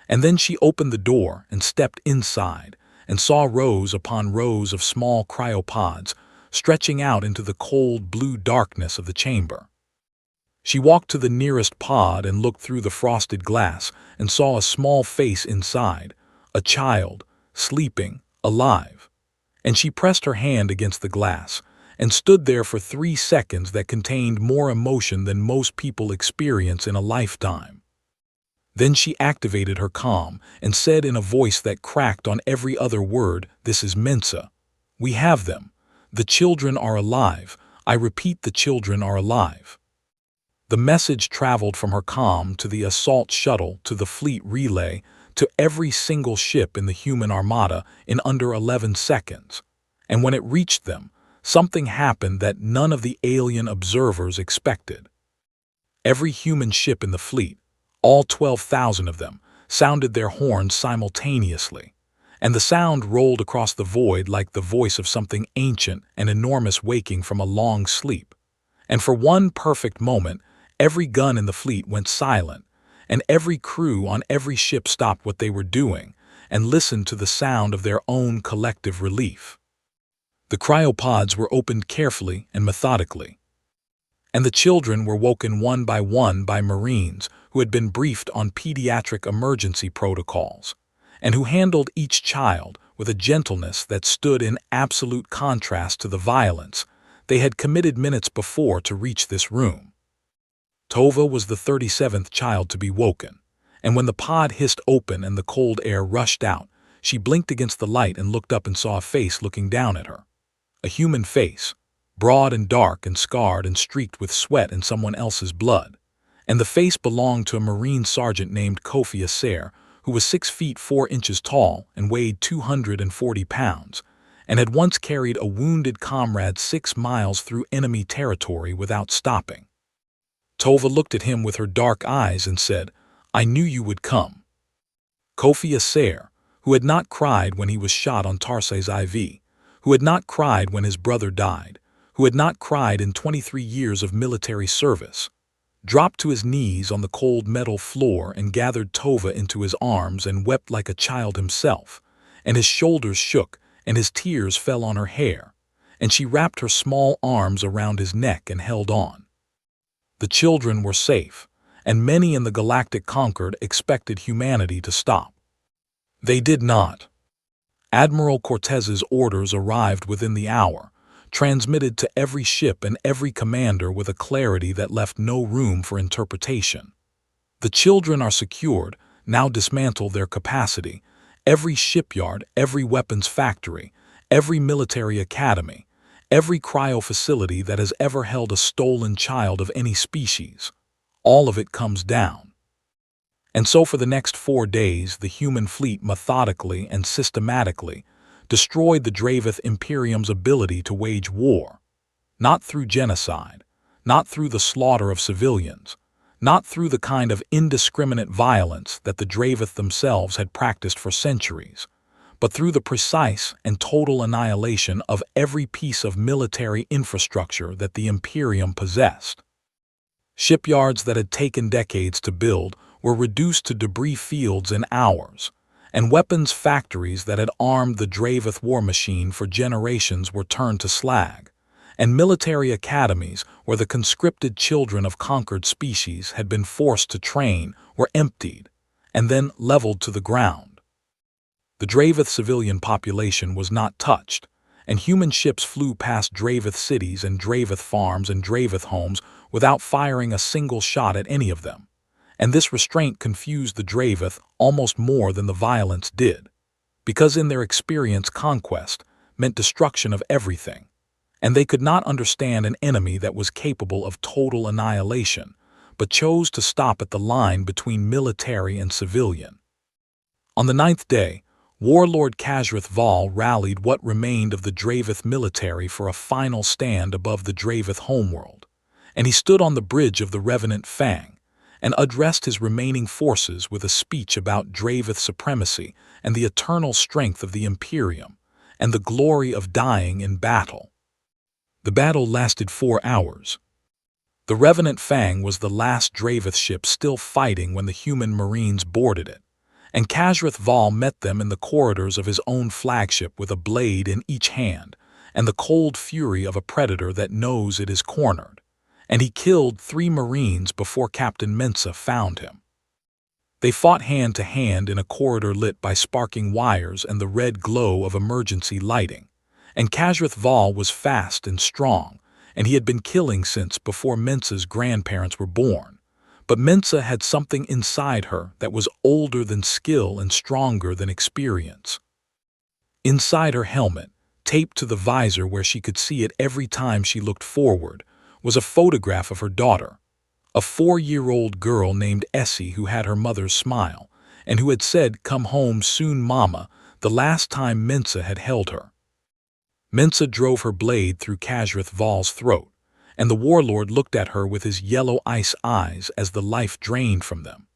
And then she opened the door and stepped inside and saw rows upon rows of small cryopods stretching out into the cold blue darkness of the chamber. She walked to the nearest pod and looked through the frosted glass and saw a small face inside, a child, sleeping, alive. And she pressed her hand against the glass and stood there for 3 seconds that contained more emotion than most people experience in a lifetime. Then she activated her comm and said in a voice that cracked on every other word, "This is Mensa. We have them. The children are alive. I repeat, the children are alive." The message traveled from her comm to the assault shuttle to the fleet relay to every single ship in the human armada in under 11 seconds. And when it reached them, something happened that none of the alien observers expected. Every human ship in the fleet, all 12,000 of them, sounded their horns simultaneously, and the sound rolled across the void like the voice of something ancient and enormous waking from a long sleep. And for one perfect moment, every gun in the fleet went silent, and every crew on every ship stopped what they were doing and listened to the sound of their own collective relief. The cryopods were opened carefully and methodically, and the children were woken one by Marines who had been briefed on pediatric emergency protocols, and who handled each child with a gentleness that stood in absolute contrast to the violence they had committed minutes before to reach this room. Tova was the 37th child to be woken, and when the pod hissed open and the cold air rushed out, she blinked against the light and looked up and saw a face looking down at her. A human face, broad and dark and scarred and streaked with sweat and someone else's blood. And the face belonged to a Marine sergeant named Kofi Acer, who was 6 feet 4 inches tall and weighed 240 pounds, and had once carried a wounded comrade 6 miles through enemy territory without stopping. Tova looked at him with her dark eyes and said, "I knew you would come." Kofi Acer, who had not cried when he was shot on Tarsa's IV, who had not cried when his brother died, who had not cried in 23 years of military service, dropped to his knees on the cold metal floor and gathered Tova into his arms and wept like a child himself, and his shoulders shook and his tears fell on her hair, and she wrapped her small arms around his neck and held on. The children were safe, and many in the Galactic Concord expected humanity to stop. They did not. Admiral Cortez's orders arrived within the hour, transmitted to every ship and every commander with a clarity that left no room for interpretation. The children are secured, now dismantle their capacity. Every shipyard, every weapons factory, every military academy, every cryo facility that has ever held a stolen child of any species, all of it comes down. And so for the next 4 days, the human fleet methodically and systematically destroyed the Draveth Imperium's ability to wage war, not through genocide, not through the slaughter of civilians, not through the kind of indiscriminate violence that the Draveth themselves had practiced for centuries, but through the precise and total annihilation of every piece of military infrastructure that the Imperium possessed. Shipyards that had taken decades to build were reduced to debris fields in hours, and weapons factories that had armed the Draveth war machine for generations were turned to slag, and military academies where the conscripted children of conquered species had been forced to train were emptied and then leveled to the ground. The Draveth civilian population was not touched, and human ships flew past Draveth cities and Draveth farms and Draveth homes without firing a single shot at any of them. And this restraint confused the Draveth almost more than the violence did, because in their experience conquest meant destruction of everything, and they could not understand an enemy that was capable of total annihilation, but chose to stop at the line between military and civilian. On the 9th day, Warlord Kasrith Val rallied what remained of the Draveth military for a final stand above the Draveth homeworld, and he stood on the bridge of the Revenant Fang and addressed his remaining forces with a speech about Draveth supremacy and the eternal strength of the Imperium and the glory of dying in battle. The battle lasted 4 hours. The Revenant Fang was the last Draveth ship still fighting when the human Marines boarded it, and Kasrith Val met them in the corridors of his own flagship with a blade in each hand and the cold fury of a predator that knows it is cornered, and he killed 3 Marines before Captain Mensa found him. They fought hand to hand in a corridor lit by sparking wires and the red glow of emergency lighting, and Kasrith Val was fast and strong, and he had been killing since before Mensa's grandparents were born. But Mensa had something inside her that was older than skill and stronger than experience. Inside her helmet, taped to the visor where she could see it every time she looked forward, was a photograph of her daughter, a 4-year-old girl named Essie who had her mother's smile, and who had said, "Come home soon, Mama," the last time Mensa had held her. Mensa drove her blade through Kasrith Val's throat, and the warlord looked at her with his yellow ice eyes as the life drained from them.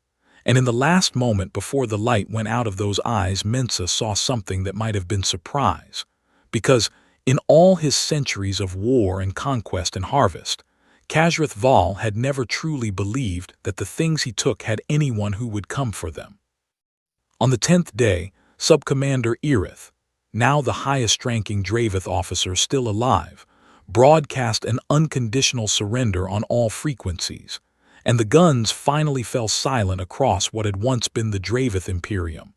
And in the last moment before the light went out of those eyes, Mensa saw something that might have been surprise, because in all his centuries of war and conquest and harvest, Kasrith Val had never truly believed that the things he took had anyone who would come for them. On the 10th day, Subcommander Irith, now the highest-ranking Draveth officer still alive, broadcast an unconditional surrender on all frequencies, and the guns finally fell silent across what had once been the Draveth Imperium.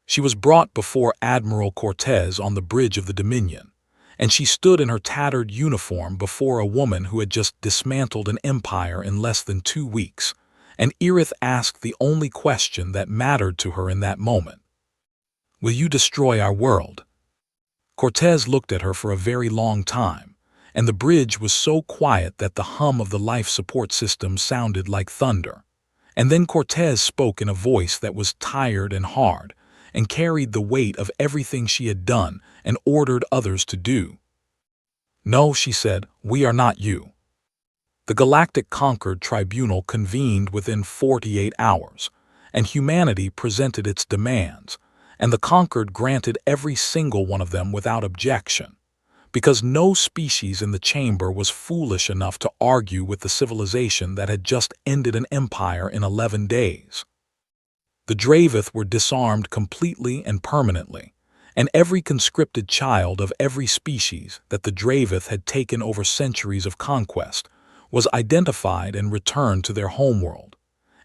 She was brought before Admiral Cortez on the bridge of the Dominion, and she stood in her tattered uniform before a woman who had just dismantled an empire in less than 2 weeks, and Irith asked the only question that mattered to her in that moment. "Will you destroy our world?" Cortez looked at her for a very long time, and the bridge was so quiet that the hum of the life support system sounded like thunder. And then Cortez spoke in a voice that was tired and hard, and carried the weight of everything she had done and ordered others to do. "No," she said, "we are not you." The Galactic Concord Tribunal convened within 48 hours, and humanity presented its demands, and the conquered granted every single one of them without objection, because no species in the chamber was foolish enough to argue with the civilization that had just ended an empire in 11 days. The Draveth were disarmed completely and permanently, and every conscripted child of every species that the Draveth had taken over centuries of conquest was identified and returned to their homeworld,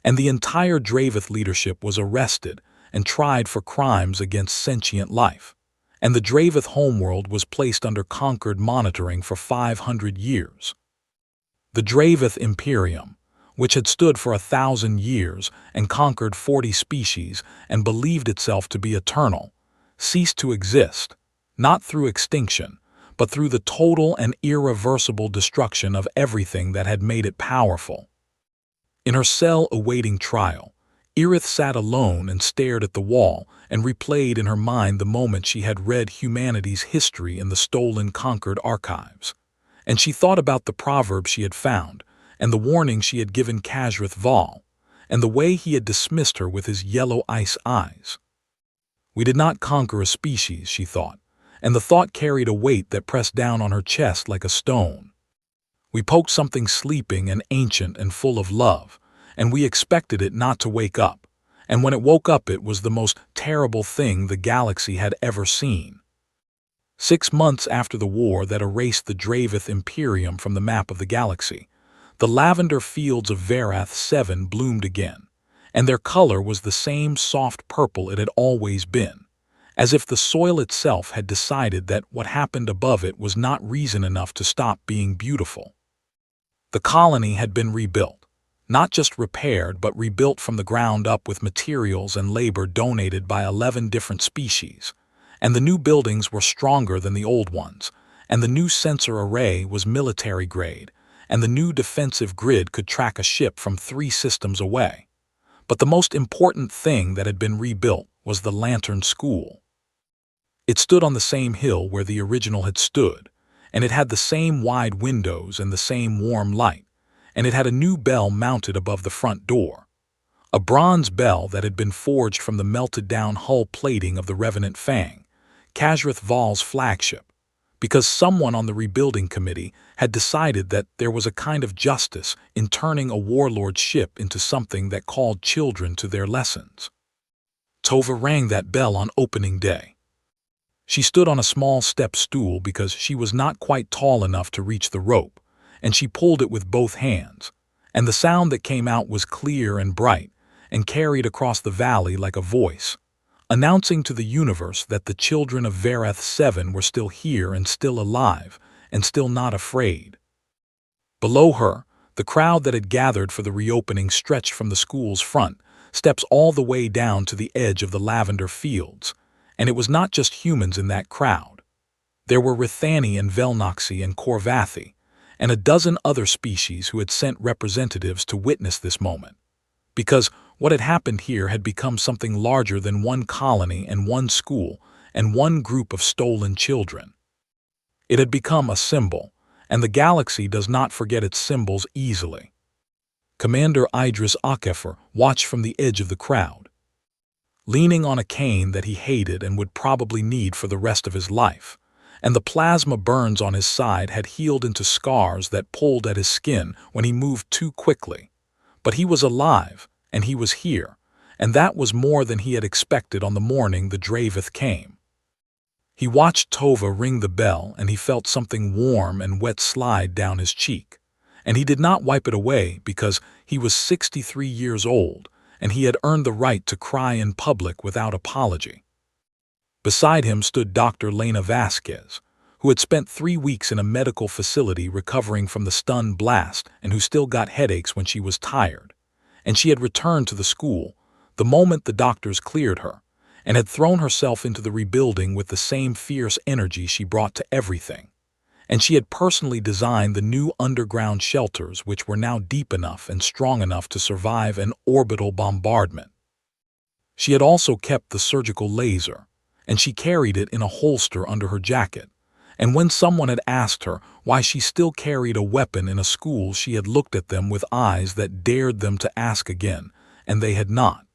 and the entire Draveth leadership was arrested and tried for crimes against sentient life, and the Draveth homeworld was placed under conquered monitoring for 500 years. The Draveth Imperium, which had stood for 1,000 years and conquered 40 species and believed itself to be eternal, ceased to exist, not through extinction, but through the total and irreversible destruction of everything that had made it powerful. In her cell awaiting trial, Verath sat alone and stared at the wall and replayed in her mind the moment she had read humanity's history in the stolen conquered archives. And she thought about the proverb she had found, and the warning she had given Khazrith Val, and the way he had dismissed her with his yellow ice eyes. We did not conquer a species, she thought, and the thought carried a weight that pressed down on her chest like a stone. We poked something sleeping and ancient and full of love, and we expected it not to wake up, and when it woke up it was the most terrible thing the galaxy had ever seen. 6 months after the war that erased the Draveth Imperium from the map of the galaxy, the lavender fields of Verath 7 bloomed again, and their color was the same soft purple it had always been, as if the soil itself had decided that what happened above it was not reason enough to stop being beautiful. The colony had been rebuilt, not just repaired but rebuilt from the ground up with materials and labor donated by 11 different species, and the new buildings were stronger than the old ones, and the new sensor array was military grade, and the new defensive grid could track a ship from 3 systems away. But the most important thing that had been rebuilt was the Lantern School. It stood on the same hill where the original had stood, and it had the same wide windows and the same warm light, and it had a new bell mounted above the front door. A bronze bell that had been forged from the melted-down hull plating of the Revenant Fang, Khazrith Val's flagship, because someone on the rebuilding committee had decided that there was a kind of justice in turning a warlord's ship into something that called children to their lessons. Tova rang that bell on opening day. She stood on a small step stool because she was not quite tall enough to reach the rope, and she pulled it with both hands, and the sound that came out was clear and bright and carried across the valley like a voice, announcing to the universe that the children of Verath 7 were still here and still alive and still not afraid. Below her, the crowd that had gathered for the reopening stretched from the school's front steps all the way down to the edge of the lavender fields, and it was not just humans in that crowd. There were Rithani and Velnoxi and Korvathi, and a dozen other species who had sent representatives to witness this moment, because what had happened here had become something larger than one colony and one school and one group of stolen children. It had become a symbol, and the galaxy does not forget its symbols easily. Commander Idris Akefer watched from the edge of the crowd, leaning on a cane that he hated and would probably need for the rest of his life, and the plasma burns on his side had healed into scars that pulled at his skin when he moved too quickly. But he was alive, and he was here, and that was more than he had expected on the morning the Draveth came. He watched Tova ring the bell, and he felt something warm and wet slide down his cheek, and he did not wipe it away because he was 63 years old, and he had earned the right to cry in public without apology. Beside him stood Dr. Lena Vasquez, who had spent 3 weeks in a medical facility recovering from the stun blast and who still got headaches when she was tired. And she had returned to the school the moment the doctors cleared her, and had thrown herself into the rebuilding with the same fierce energy she brought to everything. And she had personally designed the new underground shelters which were now deep enough and strong enough to survive an orbital bombardment. She had also kept the surgical laser, and she carried it in a holster under her jacket, and when someone had asked her why she still carried a weapon in a school, she had looked at them with eyes that dared them to ask again, and they had not.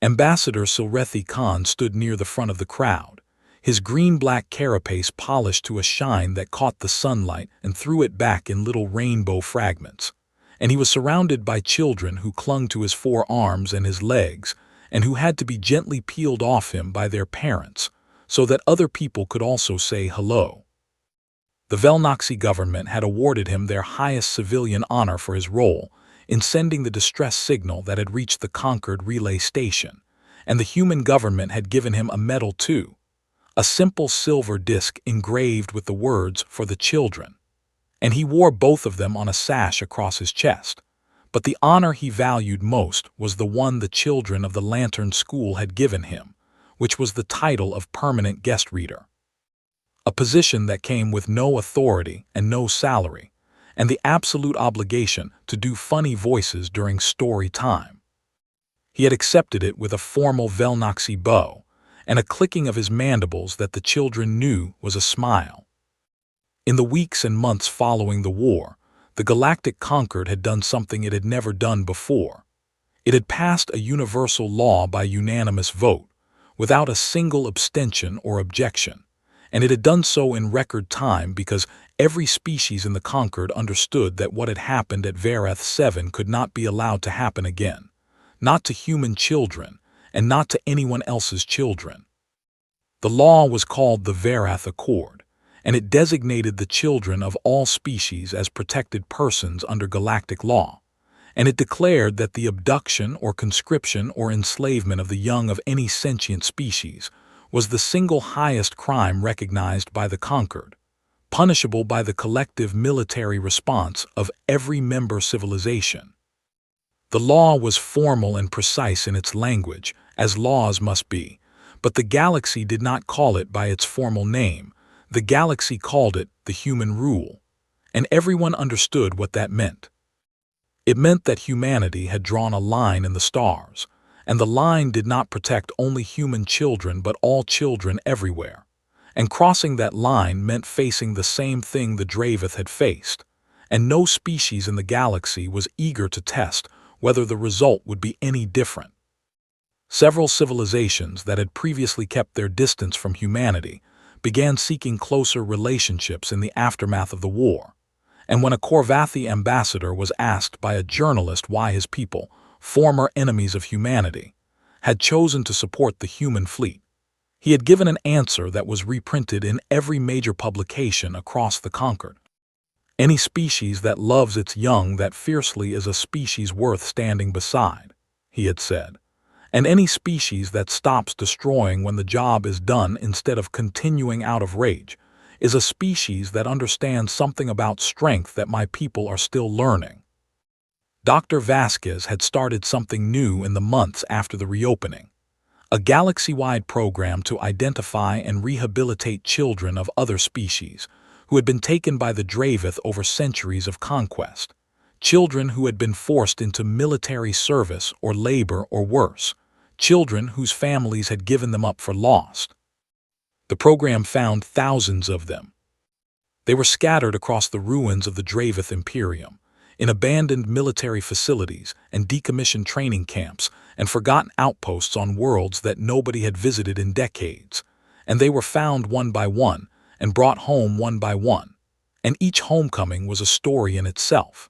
Ambassador Silrethi Khan stood near the front of the crowd, his green-black carapace polished to a shine that caught the sunlight and threw it back in little rainbow fragments. And he was surrounded by children who clung to his forearms and his legs, and who had to be gently peeled off him by their parents, so that other people could also say hello. The Velnoxy government had awarded him their highest civilian honor for his role in sending the distress signal that had reached the conquered relay station, and the human government had given him a medal too, a simple silver disc engraved with the words "for the children," and he wore both of them on a sash across his chest. But the honor he valued most was the one the children of the Lantern School had given him, which was the title of permanent guest reader. A position that came with no authority and no salary, and the absolute obligation to do funny voices during story time. He had accepted it with a formal Velnoxy bow, and a clicking of his mandibles that the children knew was a smile. In the weeks and months following the war, the Galactic Concord had done something it had never done before. It had passed a universal law by unanimous vote, without a single abstention or objection, and it had done so in record time because every species in the Concord understood that what had happened at Verath 7 could not be allowed to happen again, not to human children, and not to anyone else's children. The law was called the Verath Accord, and it designated the children of all species as protected persons under galactic law, and it declared that the abduction or conscription or enslavement of the young of any sentient species was the single highest crime recognized by the conquered, punishable by the collective military response of every member civilization. The law was formal and precise in its language, as laws must be, but the galaxy did not call it by its formal name. The galaxy called it the human rule, and everyone understood what that meant. It meant that humanity had drawn a line in the stars, and the line did not protect only human children but all children everywhere, and crossing that line meant facing the same thing the Draveth had faced, and no species in the galaxy was eager to test whether the result would be any different. Several civilizations that had previously kept their distance from humanity began seeking closer relationships in the aftermath of the war, and when a Korvathi ambassador was asked by a journalist why his people, former enemies of humanity, had chosen to support the human fleet, he had given an answer that was reprinted in every major publication across the Concord. Any species that loves its young that fiercely is a species worth standing beside, he had said, and any species that stops destroying when the job is done instead of continuing out of rage is a species that understands something about strength that my people are still learning. Dr. Vasquez had started something new in the months after the reopening, a galaxy-wide program to identify and rehabilitate children of other species who had been taken by the Draveth over centuries of conquest, children who had been forced into military service or labor or worse, children whose families had given them up for lost. The program found thousands of them. They were scattered across the ruins of the Draveth Imperium, in abandoned military facilities and decommissioned training camps and forgotten outposts on worlds that nobody had visited in decades, and they were found one by one and brought home one by one, and each homecoming was a story in itself.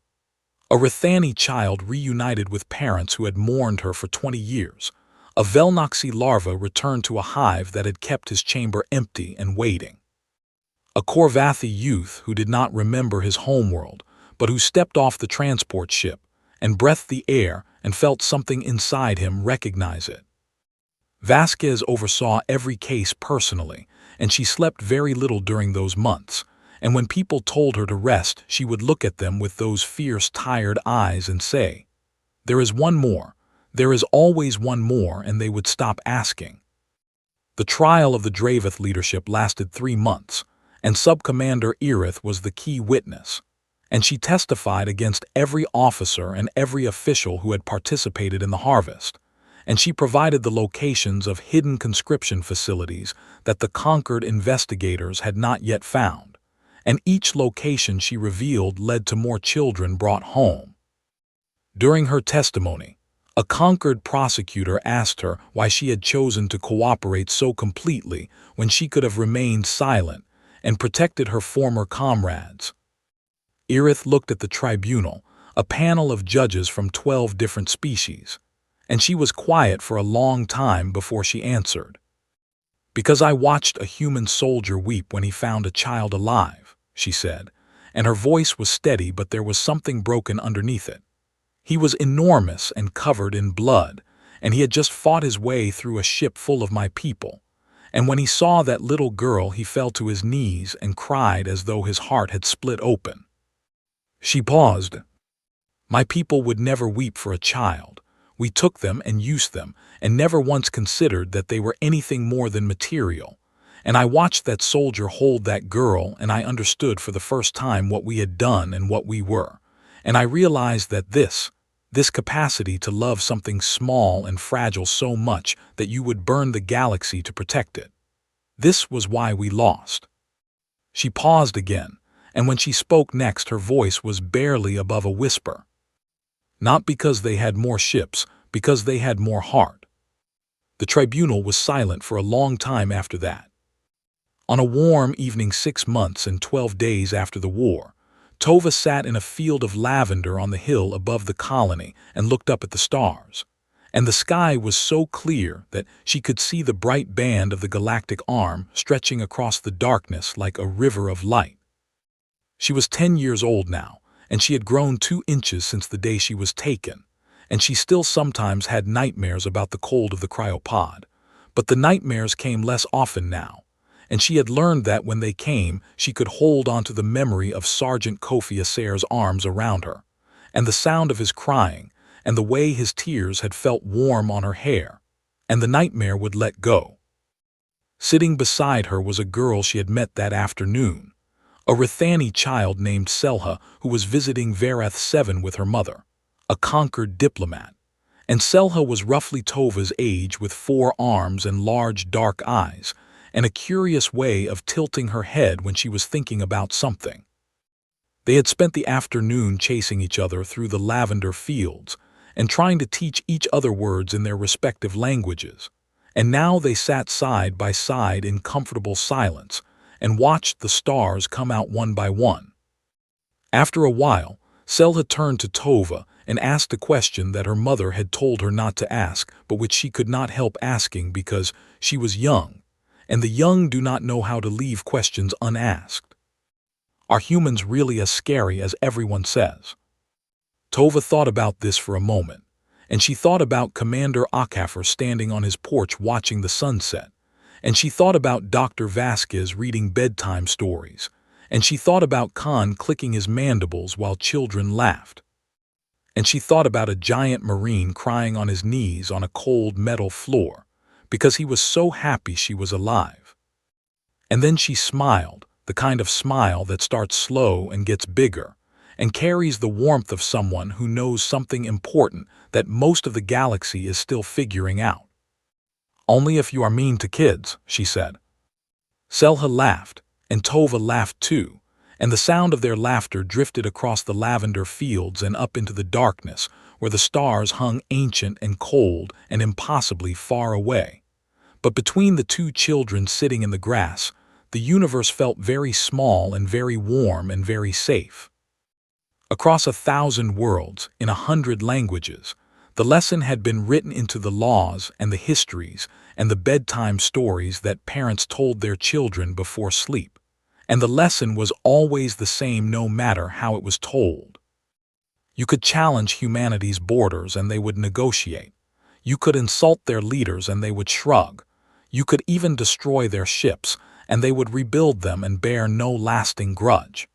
A Rithani child reunited with parents who had mourned her for 20 years. A Velnoxy larva returned to a hive that had kept his chamber empty and waiting. A Korvathi youth who did not remember his homeworld, but who stepped off the transport ship and breathed the air and felt something inside him recognize it. Vasquez oversaw every case personally, and she slept very little during those months, and when people told her to rest, she would look at them with those fierce, tired eyes and say, "There is one more. There is always one more," and they would stop asking. The trial of the Draveth leadership lasted 3 months, and Subcommander Irith was the key witness, and she testified against every officer and every official who had participated in the harvest, and she provided the locations of hidden conscription facilities that the conquered investigators had not yet found, and each location she revealed led to more children brought home. During her testimony, A conquered prosecutor asked her why she had chosen to cooperate so completely when she could have remained silent and protected her former comrades. Irith looked at the tribunal, a panel of judges from 12 different species, and she was quiet for a long time before she answered. "Because I watched a human soldier weep when he found a child alive," she said, and her voice was steady, but there was something broken underneath it. "He was enormous and covered in blood, and he had just fought his way through a ship full of my people. And when he saw that little girl, he fell to his knees and cried as though his heart had split open." She paused. "My people would never weep for a child. We took them and used them, and never once considered that they were anything more than material. And I watched that soldier hold that girl, and I understood for the first time what we had done and what we were. And I realized that this capacity to love something small and fragile so much that you would burn the galaxy to protect it. This was why we lost." She paused again, and when she spoke next, her voice was barely above a whisper. "Not because they had more ships, because they had more heart." The tribunal was silent for a long time after that. On a warm evening 6 months and 12 days after the war, Tova sat in a field of lavender on the hill above the colony and looked up at the stars. And the sky was so clear that she could see the bright band of the galactic arm stretching across the darkness like a river of light. She was 10 years old now, and she had grown 2 inches since the day she was taken, and she still sometimes had nightmares about the cold of the cryopod. But the nightmares came less often now, and she had learned that when they came, she could hold onto the memory of Sergeant Kofi Asser's arms around her, and the sound of his crying, and the way his tears had felt warm on her hair, and the nightmare would let go. Sitting beside her was a girl she had met that afternoon, a Rithani child named Selha, who was visiting Verath 7 with her mother, a conquered diplomat. And Selha was roughly Tova's age, with 4 arms and large dark eyes, and a curious way of tilting her head when she was thinking about something. They had spent the afternoon chasing each other through the lavender fields and trying to teach each other words in their respective languages, and now they sat side by side in comfortable silence and watched the stars come out one by one. After a while, Selha turned to Tova and asked a question that her mother had told her not to ask, but which she could not help asking because she was young, and the young do not know how to leave questions unasked. "Are humans really as scary as everyone says?" Tova thought about this for a moment, and she thought about Commander Akafer standing on his porch watching the sunset, and she thought about Dr. Vasquez reading bedtime stories, and she thought about Khan clicking his mandibles while children laughed. And she thought about a giant marine crying on his knees on a cold metal floor because he was so happy she was alive. And then she smiled, the kind of smile that starts slow and gets bigger, and carries the warmth of someone who knows something important that most of the galaxy is still figuring out. "Only if you are mean to kids," she said. Selha laughed, and Tova laughed too, and the sound of their laughter drifted across the lavender fields and up into the darkness where the stars hung ancient and cold and impossibly far away. But between the 2 children sitting in the grass, the universe felt very small and very warm and very safe. Across 1,000 worlds, in 100 languages, the lesson had been written into the laws and the histories and the bedtime stories that parents told their children before sleep. And the lesson was always the same no matter how it was told. You could challenge humanity's borders and they would negotiate. You could insult their leaders and they would shrug. You could even destroy their ships and they would rebuild them and bear no lasting grudge.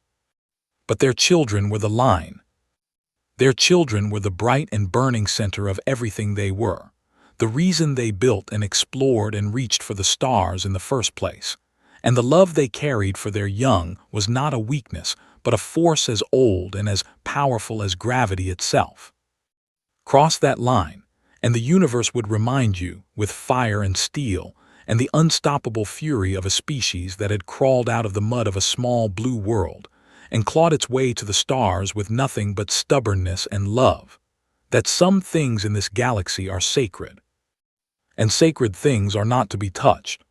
But their children were the line. Their children were the bright and burning center of everything they were, the reason they built and explored and reached for the stars in the first place. And the love they carried for their young was not a weakness, but a force as old and as powerful as gravity itself. Cross that line, and the universe would remind you, with fire and steel, and the unstoppable fury of a species that had crawled out of the mud of a small blue world, and clawed its way to the stars with nothing but stubbornness and love, that some things in this galaxy are sacred, and sacred things are not to be touched.